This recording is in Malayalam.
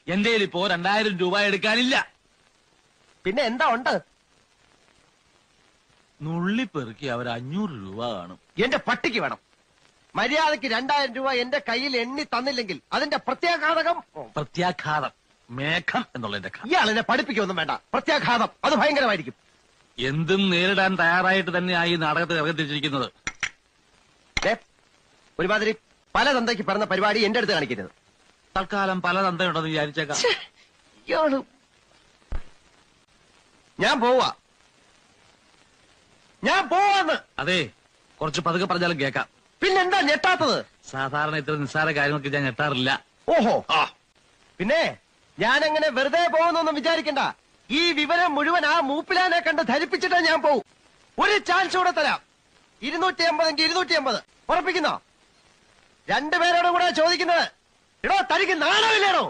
എന്റെ ഇപ്പോ 2000 രൂപ എടുക്കാനില്ല. പിന്നെ എന്താ ഉണ്ട്? നുള്ളിപ്പെറുക്കി അവർ 500 രൂപ കാണും. എന്റെ പട്ടിക്ക് വേണം. മര്യാദക്ക് 2000 രൂപ എന്റെ കയ്യിൽ എണ്ണി തന്നില്ലെങ്കിൽ അതിന്റെ പ്രത്യാഘാതകം. പ്രത്യാഘാതം മേഘം എന്നുള്ളതിന്റെ ഇയാളെന്നെ പഠിപ്പിക്കൊന്നും വേണ്ട. പ്രത്യാഘാതം അത് ഭയങ്കരമായിരിക്കും. എന്തും നേരിടാൻ തയ്യാറായിട്ട് തന്നെയായി ഈ നാടകത്തിൽ ഇറങ്ങിത്തിരിച്ചിരിക്കുന്നത്. ഒരുമാതിരി പല തന്തയ്ക്ക് പറഞ്ഞ പരിപാടി എന്റെ അടുത്ത് കാണിക്കരുത്. തൽക്കാലം പല തന്തയുണ്ടെന്ന് വിചാരിച്ചേക്കാം. ഞാൻ പോവാന്ന്. അതെ, കുറച്ച് പതുക്കെ പറഞ്ഞാലും കേൾക്കാം. പിന്നെന്താ ഞെട്ടാത്തത്? സാധാരണ ഇത്ര നിസ്സാര കാര്യങ്ങൾക്ക് ഞാൻ ഞെട്ടാറില്ല. ഓഹോ, പിന്നെ ഞാനങ്ങനെ വെറുതെ പോകുന്നൊന്നും വിചാരിക്കണ്ട. ഈ വിവരം മുഴുവൻ ആ മൂപ്പിലാനെ കണ്ട് ധരിപ്പിച്ചിട്ടാ ഞാൻ പോവും. ഒരു ചാൻസ് കൂടെ തരാം. 250 250 ഉറപ്പിക്കുന്നോ? 2 പേരോടും കൂടെ ചോദിക്കുന്നത്. എടോ, തനിക്ക് നാണമില്ലേടോ?